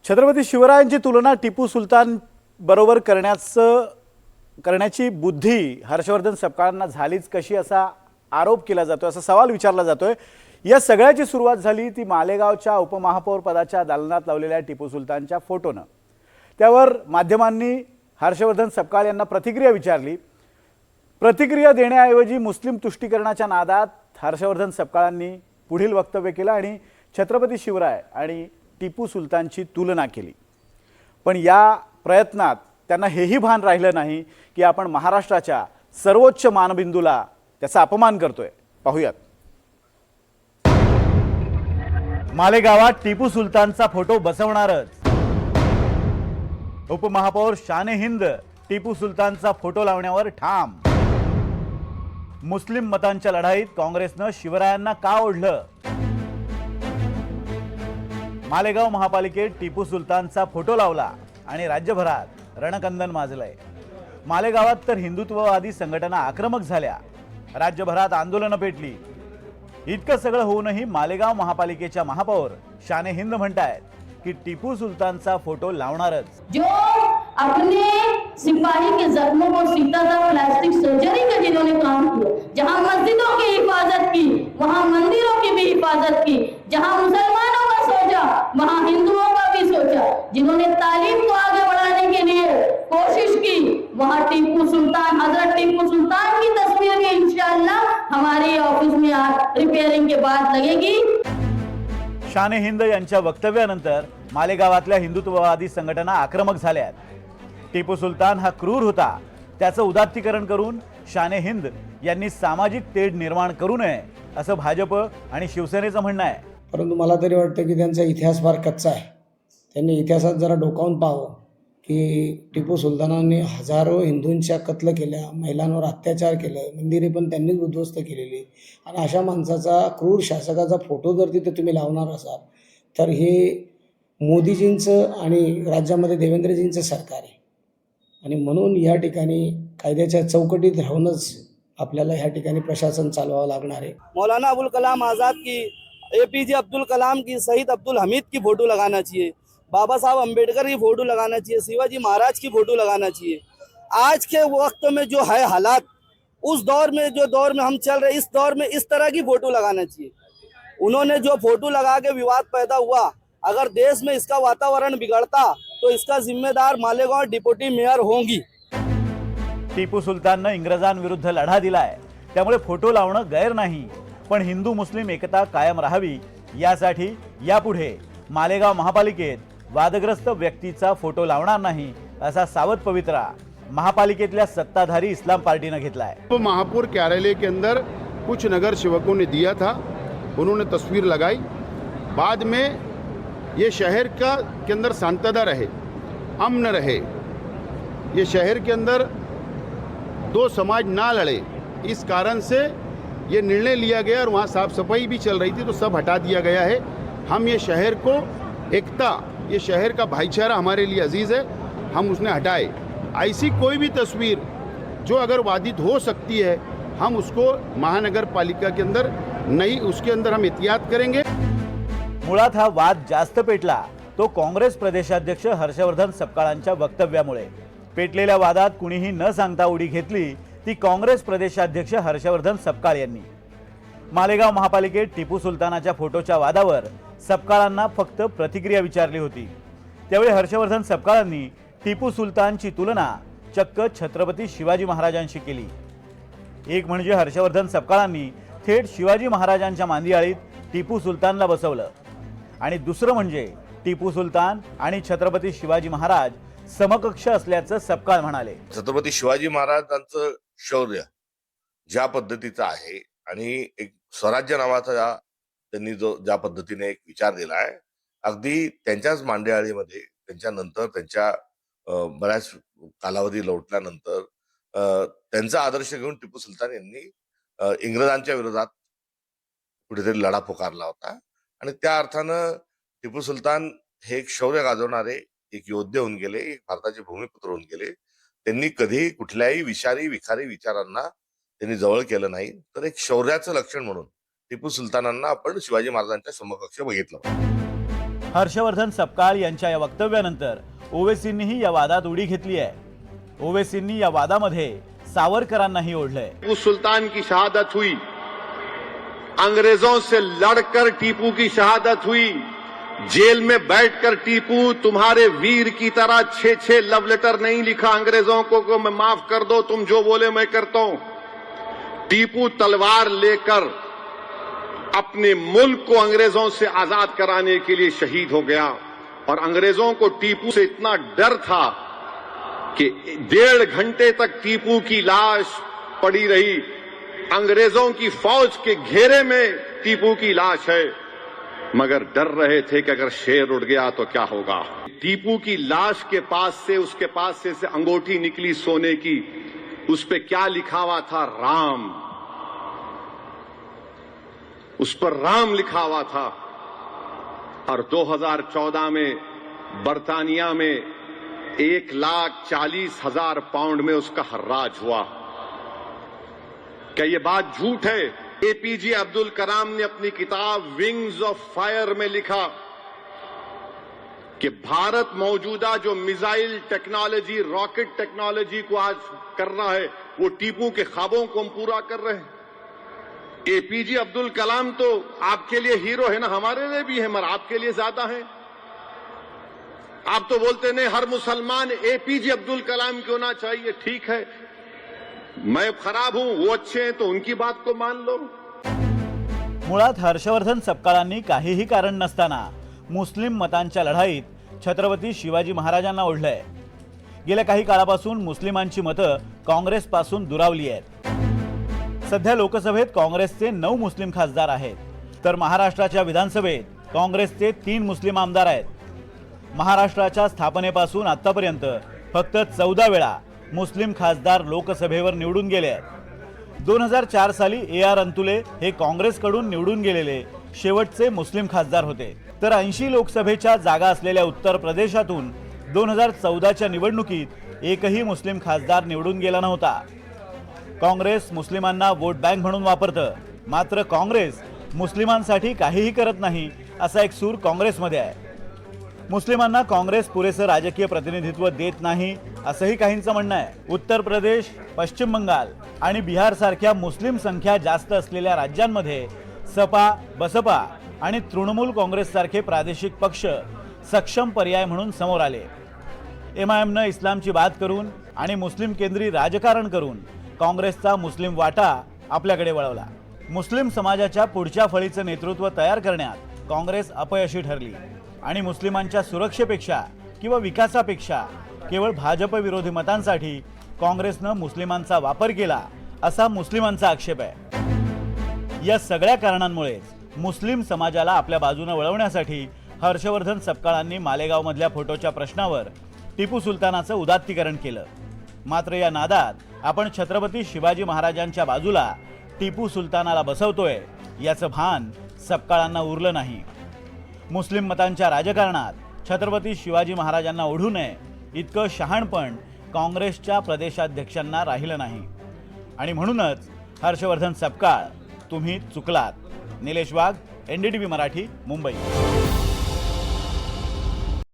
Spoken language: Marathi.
छत्रपती शिवरायांची तुलना टिपू सुलतान बरोबर करण्याची बुद्धी हर्षवर्धन सपकाळांना झालीच कशी असा आरोप केला जातोय, असा सवाल विचारला जातोय। या सगळ्याची सुरुवात झाली ती मालेगावच्या उपमहापौर पदाच्या दालनात लावलेल्या टिपू सुलतानच्या फोटोनं। त्यावर माध्यमांनी हर्षवर्धन सपकाळ यांना प्रतिक्रिया विचारली। प्रतिक्रिया देण्याऐवजी मुस्लिम तुष्टीकरणाच्या नादात हर्षवर्धन सपकाळांनी पुढील वक्तव्य केलं आणि छत्रपती शिवराय आणि टिपू सुलतानची तुलना केली। पण या प्रयत्नात त्यांना हेही भान राहिलं नाही की आपण महाराष्ट्राच्या सर्वोच्च मानबिंदूला त्याचा अपमान करतोय। पाहूयात। मालेगावात टिपू सुलतानचा फोटो बसवणारच। उपमहापौर शाने हिंद टिपू सुलतानचा फोटो लावण्यावर ठाम। मुस्लिम मतांच्या लढाईत काँग्रेसनं शिवरायांना का ओढलं? मालेगाव महापालिकेत टिपू सुलतानचा फोटो लावला आणि राज्यभरात रणकंदन माजलंय। मालेगावात तर हिंदुत्ववादी संघटना आक्रमक झाल्या, राज्यभरात आंदोलनं पेटली। इतकं सगळं होऊनही मालेगाव महापालिकेच्या महापौर शाने हिंद म्हणतायत की टिपू सुलतानचा फोटो लावणारच। जो अपने सिपाही के जख्मों को सीता था, प्लास्टिक सर्जरी का जिन्होंने काम किया, जहां मस्जिदों की हिफाजत की वहां मंदिरों की भी हिफाजत की, जहां मुसलमानों का सोचा वहां हिंदुओं का भी सोचा, जिन्होंने तालीम को आगे बढ़ाने के लिए कोशिश की वहां टिपू सुल्तान, हजरत टिपू सुल्तान की तस्वीर भी इंशाअल्लाह हमारे ऑफिस में आज रिपेयरिंग के बाद लगेगी। शाने हिंद यांच्या वक्तव्यानंतर मालेगावातल्या हिंदुत्ववादी संघटना आक्रमक झाल्यात। टिपू सुलतान हा क्रूर होता, त्याचं उदात्तीकरण करून शाने हिंद यांनी सामाजिक तेढ निर्माण करू नये असं भाजप आणि शिवसेनेचं म्हणणं आहे। परंतु मला तरी वाटतं की त्यांचा इतिहास फार कच्चा आहे। त्यांनी इतिहासात जरा डोकावून पाहावं की टिपू सुलतानांनी हजारो हिंदूंच्या कत्ल केल्या, महिलांवर अत्याचार केलं, मंदिरे पण त्यांनीच उद्ध्वस्त केलेली, आणि अशा माणसाचा, क्रूर शासकाचा फोटो जर तिथे तुम्ही लावणार असाल तर हे मोदीजींचं आणि राज्यामध्ये देवेंद्रजींचं सरकार आहे। आणि म्हणून या ठिकाणी कायद्याच्या चौकटीत राहूनच आपल्याला ह्या ठिकाणी प्रशासन चालवावं लागणार आहे। मौलाना अबुल कलाम आज़ाद की, APJ अब्दुल कलाम की, शहीद अब्दुल हमीद की फ़ोटो लगाना चाहिए, बाबा साहब अम्बेडकर की फ़ोटो लगाना चाहिए, शिवाजी महाराज की फ़ोटो लगाना चाहिए। आज के वक्त में जो है हालात, उस दौर में जो दौर में हम चल रहे, इस दौर में इस तरह की फ़ोटो लगाना चाहिए। उन्होंने जो फ़ोटो लगा के विवाद पैदा हुआ, अगर देश में इसका वातावरण बिगड़ता तो इसका जिम्मेदार मालेगांव डिप्टी मेयर होंगी। टिपू सुलताननं इंग्रजांविरुद्ध लढा दिलाय, त्यामुळे फोटो लावणं गैर नाही, पण हिंदू मुस्लिम एकता कायम राहावी यासाठी यापुढे मालेगाव महापालिकेत वादग्रस्त व्यक्तीचा फोटो लावणार नाही असा सावध पवित्रा महापालिकेतल्या सत्ताधारी इस्लाम पार्टीने घेतलाय। तो महापौर कार्यालय के अंदर कुछ नगर सेवकों ने दिया था, उन्होंने तस्वीर लगाई। बाद में ये शहर के अंदर शांतता रहे, अमन रहे, ये शहर के अंदर दो समाज ना लड़े, इस कारण से ये निर्णय लिया गया और वहाँ साफ सफाई भी चल रही थी तो सब हटा दिया गया है। हम ये शहर को एकता, ये शहर का भाईचारा हमारे लिए अजीज़ है, हम उसने हटाए। ऐसी कोई भी तस्वीर जो अगर वादित हो सकती है हम उसको महानगर पालिका के अंदर नहीं, उसके अंदर हम एहतियात करेंगे। मुळात हा वाद जास्त पेटला तो काँग्रेस प्रदेशाध्यक्ष हर्षवर्धन सपकाळांच्या वक्तव्यामुळे। पेटलेल्या वादात कुणीही न सांगता उडी घेतली ती काँग्रेस प्रदेशाध्यक्ष हर्षवर्धन सपकाळ यांनी। मालेगाव महापालिकेत टिपू सुलतानाच्या फोटोच्या वादावर सपकाळांना फक्त प्रतिक्रिया विचारली होती। त्यावेळी हर्षवर्धन सपकाळांनी टिपू सुलतानची तुलना चक्क छत्रपती शिवाजी महाराजांशी केली। एक म्हणजे हर्षवर्धन सपकाळांनी थेट शिवाजी महाराजांच्या मांदियाळीत टिपू सुलतानला बसवलं, आणि दुसरं म्हणजे टिपू सुलतान आणि छत्रपती शिवाजी महाराज समकक्ष असल्याचं सपकाळ म्हणाले। छत्रपती शिवाजी महाराजांचं शौर्य ज्या पद्धतीचं आहे आणि एक स्वराज्य नावाचा त्यांनी जो ज्या पद्धतीने एक विचार दिला आहे, अगदी त्यांच्याच मांदियाळीमध्ये त्यांच्यानंतर त्यांच्या बऱ्याच कालावधी लोटल्यानंतर त्यांचा आदर्श घेऊन टिपू सुलतान यांनी इंग्रजांच्या विरोधात कुठेतरी लढा पुकारला होता। आणि त्या अर्थानं टिपू सुलतान हे एक शौर्य गाजवणारे एक योद्धे होऊन गेले, एक भारताचे भूमिपुत्र होऊन गेले। त्यांनी कधी कुठल्याही विखारी विचारांना त्यांनी जवळ केलं नाही, तर एक शौर्याचं लक्षण म्हणून टिपू सुलतानांना आपण शिवाजी महाराजांच्या समकक्ष बघितलं। हर्षवर्धन सपकाळ यांच्या या वक्तव्यानंतर ओवैसींनीही या वादात उडी घेतली आहे। ओवैसींनी या वादामध्ये सावरकरांनाही ओढलंय। टीपू सुल्तान की शहादत हुई, अंग्रेजों से लड़कर टीपू की शहादत हुई, जेल में बैठकर टीपू तुम्हारे वीर की तरह 6 लव लेटर नहीं लिखा अंग्रेजों को मैं माफ कर दो, तुम जो बोले मैं करता हूं। टीपू तलवार लेकर अपने मुल्क को अंग्रेजों से आजाद कराने के लिए शहीद हो गया, और अंग्रेजों को टीपू से इतना डर था कि 1.5 घंटे तक टीपू की लाश पड़ी रही। अंग्रेजों की फौज के घेरे में टीपू की लाश है, मगर डर रहे थे कि अगर शेर उड़ गया तो क्या होगा। टीपू की लाश के पास से, उसके पास से अंगूठी निकली सोने की, उस पे क्या लिखा हुआ था? राम। उस पर राम लिखा हुआ था। और 2014 में बर्तानिया में 1,40,000 पाउंड में उसका हर्राज हुआ। क्या ये बात झूठ है? एपीजे अब्दुल कलाम ने अपनी किताब विंग्स ऑफ फायर में लिखा कि भारत मौजूदा जो मिसाइल टेक्नोलॉजी, रॉकेट टेक्नोलॉजी को आज कर रहा है, वो टीपू के ख्वाबों को हम पूरा कर रहे हैं। एपीजे अब्दुल कलाम तो आपके लिए हीरो है ना, हमारे लिए भी है, मगर आपके लिए ज्यादा है। आप तो बोलते नहीं हर मुसलमान एपीजे अब्दुल कलाम क्यों ना चाहिए। ठीक है, मैं खराब हूं, वो अच्छे हैं, तो उनकी बात को मान लो। मुळात हर्षवर्धन सपकाळांनी काहीही कारण नसताना मुस्लिम मतांच्या लढाईत छत्रपती शिवाजी महाराजांना ओढलंय। गेल्या काही काळापासून मुस्लिमांची मतं काँग्रेसपासून दुरावली आहेत। सध्या लोकसभेत काँग्रेसचे 9 मुस्लिम खासदार आहेत, तर महाराष्ट्राच्या विधानसभेत काँग्रेसचे 3 मुस्लिम आमदार आहेत। महाराष्ट्राच्या स्थापनेपासून आतापर्यंत फक्त 14 वेळा मुस्लिम खासदार लोकसभेवर निवडून गेले आहेत। 2004 साली AR अंतुले हे काँग्रेसकडून निवडून गेलेले शेवटचे मुस्लिम खासदार होते, तर 80 लोकसभेच्या जागा असलेल्या उत्तर प्रदेशातून 2014च्या निवडणुकीत एकही मुस्लिम खासदार निवडून गेला नव्हता। काँग्रेस मुस्लिमांना वोट बँक म्हणून वापरतं, मात्र काँग्रेस मुस्लिमांसाठी काहीही करत नाही असा एक सूर काँग्रेसमध्ये आहे। मुस्लिमांना काँग्रेस पुरेसं राजकीय प्रतिनिधित्व देत नाही असंही काहींचं म्हणणं आहे। उत्तर प्रदेश, पश्चिम बंगाल आणि बिहार सारख्या मुस्लिम संख्या जास्त असलेल्या राज्यांमध्ये सपा, बसपा आणि तृणमूल काँग्रेस सारखे प्रादेशिक पक्ष सक्षम पर्याय म्हणून समोर आले। MIMनं इस्लामची बात करून आणि मुस्लिम केंद्री राजकारण करून काँग्रेसचा मुस्लिम वाटा आपल्याकडे वळवला। मुस्लिम समाजाच्या पुढच्या फळीचं नेतृत्व तयार करण्यात काँग्रेस अपयशी ठरली आणि मुस्लिमांच्या सुरक्षेपेक्षा किंवा विकासापेक्षा केवळ भाजप विरोधी मतांसाठी काँग्रेसनं मुस्लिमांचा वापर केला असा मुस्लिमांचा आक्षेप आहे। या सगळ्या कारणांमुळेच मुस्लिम समाजाला आपल्या बाजूने वळवण्यासाठी हर्षवर्धन सपकाळांनी मालेगावमधल्या फोटोच्या प्रश्नावर टिपू सुलतानाचं उदात्तीकरण केलं। मात्र या नादात आपण छत्रपती शिवाजी महाराजांच्या बाजूला टिपू सुलतानाला बसवतोय याचं भान सपकाळांना उरलं नाही। मुस्लिम मतांच्या राजकारणात छत्रपती शिवाजी महाराजांना ओढू नये इतकं शहाणपण काँग्रेसच्या प्रदेशाध्यक्षांना राहिलं नाही, आणि म्हणूनच हर्षवर्धन सपकाळ तुम्ही चुकलात। निलेश वाघ, NDTV मराठी, मुंबई।